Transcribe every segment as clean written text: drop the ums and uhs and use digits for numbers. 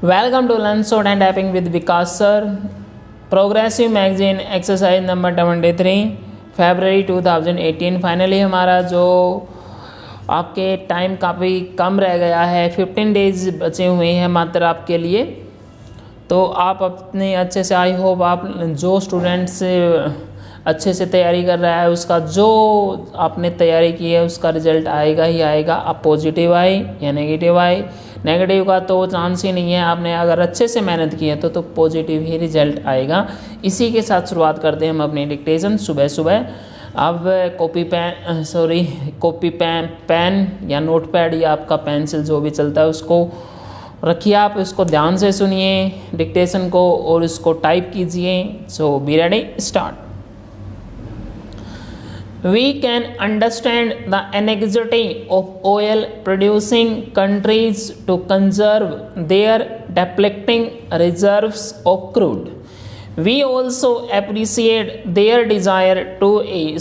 Welcome to Learn Sword and Tapping with Vikas sir. Progressive magazine exercise number 23 February 2018। Finally हमारा जो आपके time काफ़ी कम रह गया है, 15 डेज बचे हुए हैं मात्र आपके लिए। तो आप अपने अच्छे से, आई होप आप जो स्टूडेंट्स अच्छे से तैयारी कर रहा है उसका जो आपने तैयारी की है उसका रिजल्ट आएगा ही आएगा। अब पॉजिटिव आए या नेगेटिव आए, नेगेटिव का तो चांस ही नहीं है। आपने अगर अच्छे से मेहनत की है तो पॉजिटिव ही रिजल्ट आएगा। इसी के साथ शुरुआत करते हैं हम अपनी डिक्टेशन सुबह सुबह। अब कॉपी पेन या नोट पैड या आपका पेंसिल जो भी चलता है उसको रखिए। आप इसको ध्यान से सुनिए डिक्टेशन को और इसको टाइप कीजिए। So be ready, start. We can understand the anxiety of oil producing countries to conserve their depleting reserves of crude. We also appreciate their desire to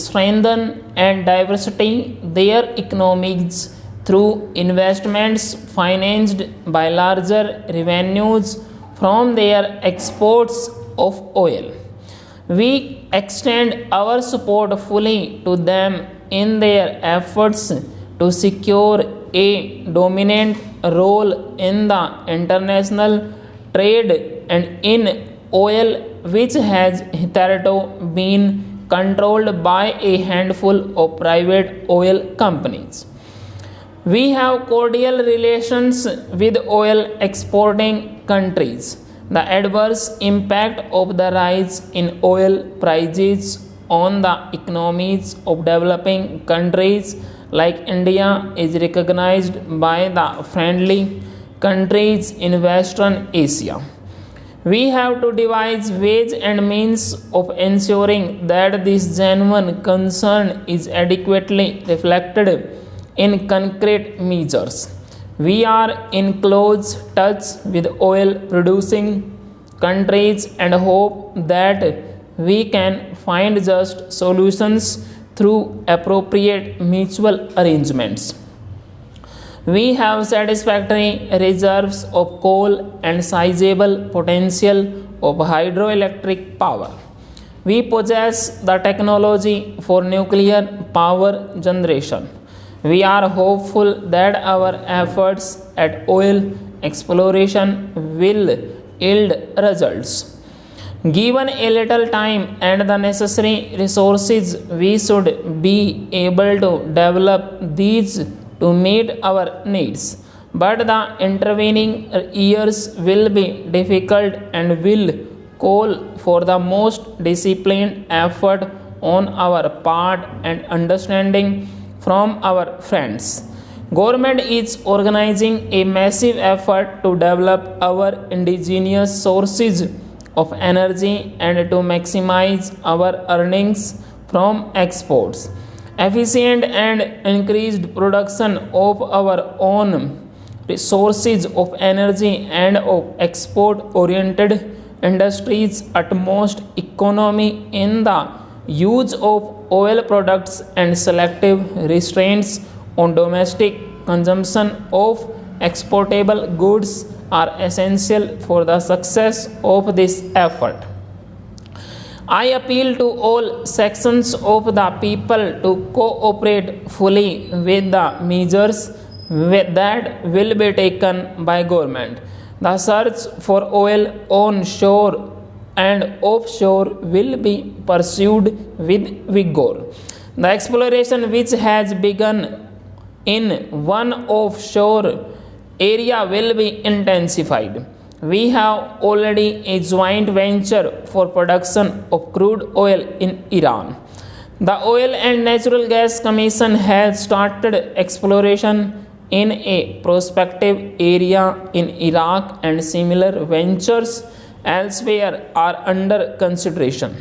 strengthen and diversify their economies through investments financed by larger revenues from their exports of oil. We extend our support fully to them in their efforts to secure a dominant role in the international trade and in oil, which has hitherto been controlled by a handful of private oil companies. We have cordial relations with oil exporting countries. The adverse impact of the rise in oil prices on the economies of developing countries like India is recognized by the friendly countries in Western Asia. We have to devise ways and means of ensuring that this genuine concern is adequately reflected in concrete measures. We are in close touch with oil producing countries and hope that we can find just solutions through appropriate mutual arrangements. We have satisfactory reserves of coal and sizable potential of hydroelectric power. We possess the technology for nuclear power generation. We are hopeful that our efforts at oil exploration will yield results. Given a little time and the necessary resources, we should be able to develop these to meet our needs. But the intervening years will be difficult and will call for the most disciplined effort on our part and understanding from our friends. Government is organizing a massive effort to develop our indigenous sources of energy and to maximize our earnings from exports. Efficient and increased production of our own sources of energy and of export oriented industries, utmost economy in the use of oil products and selective restraints on domestic consumption of exportable goods are essential for the success of this effort. I appeal to all sections of the people to cooperate fully with the measures that will be taken by government. The search for oil on shore and offshore will be pursued with vigor. The exploration which has begun in one offshore area will be intensified. We have already a joint venture for production of crude oil in Iran. The Oil and Natural Gas Commission has started exploration in a prospective area in Iraq, and similar ventures elsewhere are under consideration.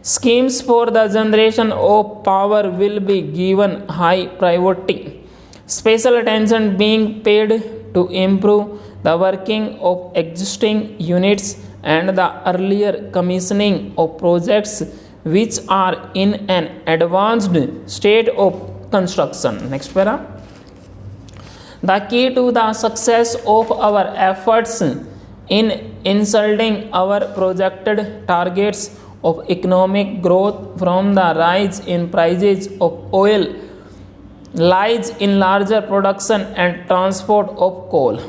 Schemes for the generation of power will be given high priority. Special attention being paid to improve the working of existing units and the earlier commissioning of projects which are in an advanced state of construction. Next para. The key to the success of our efforts in insulting our projected targets of economic growth from the rise in prices of oil lies in larger production and transport of coal.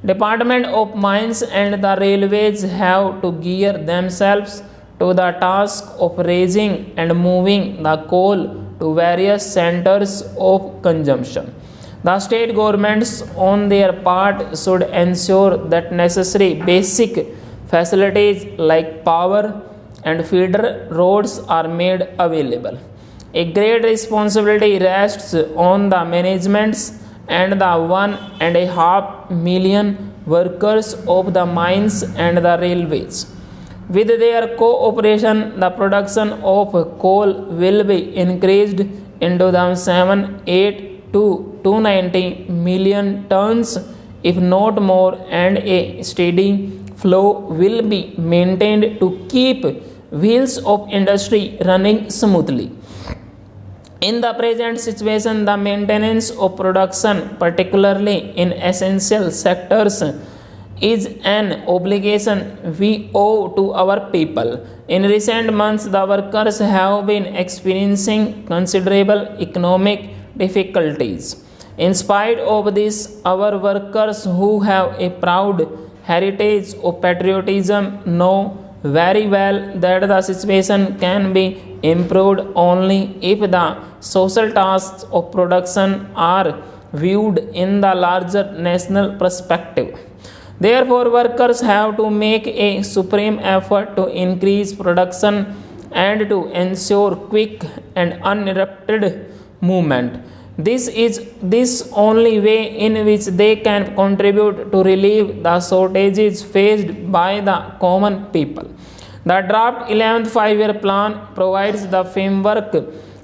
Department of Mines and the Railways have to gear themselves to the task of raising and moving the coal to various centers of consumption. The state governments on their part should ensure that necessary basic facilities like power and feeder roads are made available. A great responsibility rests on the managements and the 1.5 million workers of the mines and the railways. With their cooperation, the production of coal will be increased in 2007-8 to 290 million tons, if not more, and a steady flow will be maintained to keep wheels of industry running smoothly. In the present situation, the maintenance of production, particularly in essential sectors, is an obligation we owe to our people. In recent months, the workers have been experiencing considerable economic difficulties. In spite of this, our workers who have a proud heritage of patriotism know very well that the situation can be improved only if the social tasks of production are viewed in the larger national perspective. Therefore, workers have to make a supreme effort to increase production and to ensure quick and uninterrupted movement. This is this only way in which they can contribute to relieve the shortages faced by the common people. The draft 11th 5-year plan provides the framework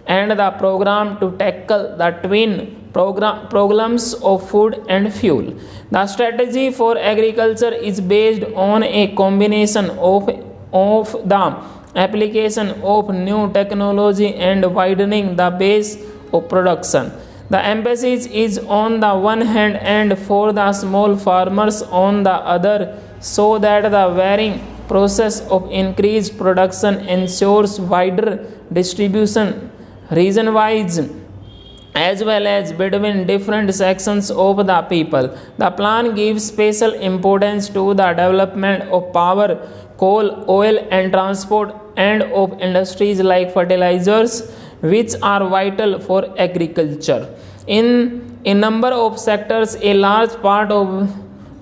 and the program to tackle the twin problems of food and fuel. The strategy for agriculture is based on a combination of the application of new technology and widening the base of production. The emphasis is on the one hand and for the small farmers on the other, so that the varying process of increased production ensures wider distribution region-wise as well as between different sections of the people. The plan gives special importance to the development of power, coal, oil and transport, and of industries like fertilizers, which are vital for agriculture. In a number of sectors, a large part of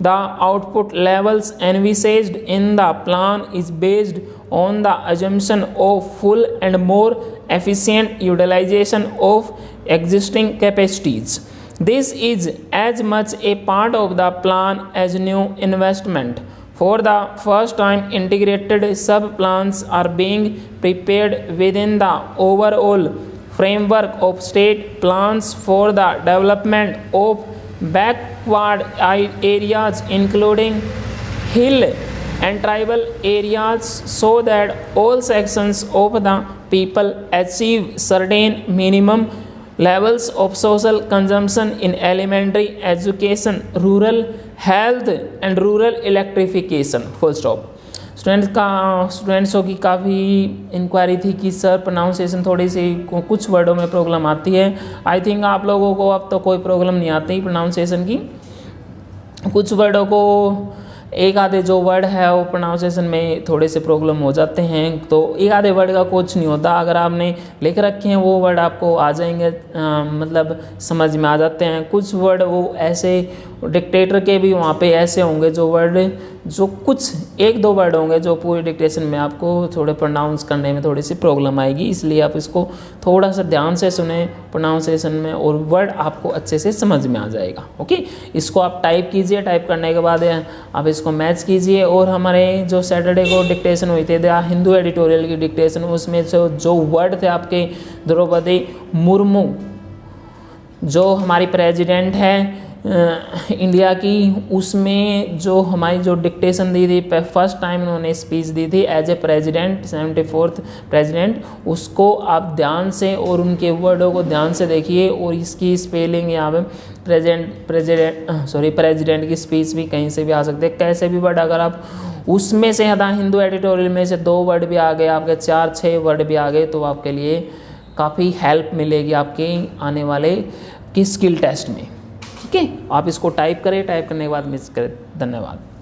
the output levels envisaged in the plan is based on the assumption of full and more efficient utilization of existing capacities. This is as much a part of the plan as new investment. For the first time, integrated sub-plans are being prepared within the overall framework of state plans for the development of backward areas, including hill and tribal areas, so that all sections of the people achieve certain minimum levels of social consumption in elementary education, rural health and rural electrification. Full stop. स्टूडेंट्सों की काफ़ी inquiry थी कि sir pronunciation थोड़ी सी कुछ वर्डों में problem आती है. I think आप लोगों को अब तो कोई प्रॉब्लम नहीं आती प्रोनाउंसिएशन की. कुछ वर्डों को एक आधे जो वर्ड है वो प्रोनाउंसिएशन में थोड़े से प्रॉब्लम हो जाते हैं, तो एक आधे वर्ड का कुछ नहीं होता. अगर आपने लिख रखे हैं वो वर्ड आपको आ जाएंगे, मतलब समझ में आ जाते हैं. कुछ वर्ड वो ऐसे डिक्टेटर के भी वहाँ पे ऐसे होंगे जो वर्ड जो कुछ एक दो वर्ड होंगे जो पूरी डिक्टेशन में आपको थोड़े प्रोनाउंस करने में थोड़ी सी प्रॉब्लम आएगी. इसलिए आप इसको थोड़ा सा ध्यान से सुने प्रोनाउंसिएशन में और वर्ड आपको अच्छे से समझ में आ जाएगा. ओके, इसको आप टाइप कीजिए. टाइप करने के बाद आप इसको मैच कीजिए. और हमारे जो सैटरडे को डिक्टेशन हुई थी हिंदू एडिटोरियल की डिक्टेशन, उसमें जो वर्ड थे आपके द्रौपदी मुर्मू जो हमारी प्रेसिडेंट है, इंडिया की, उसमें जो हमारी जो डिक्टेशन दी थी, फर्स्ट टाइम उन्होंने स्पीच दी थी as a president, 74th president, उसको आप ध्यान से और उनके वर्डों को ध्यान से देखिए। और इसकी स्पेलिंग यहाँ पे प्रेसिडेंट की स्पीच भी कहीं से भी आ सकते हैं, कैसे भी वर्ड, अगर आप उसमें से हिंदू एडिटोरियल में से 2 वर्ड भी आ गए, आपके 4-6 वर्ड भी आ गए, तो आपके लिए काफ़ी हेल्प मिलेगी आपके आने वाले की स्किल टेस्ट में। ठीक है, आप इसको टाइप करें, टाइप करने के बाद मिस करें। धन्यवाद।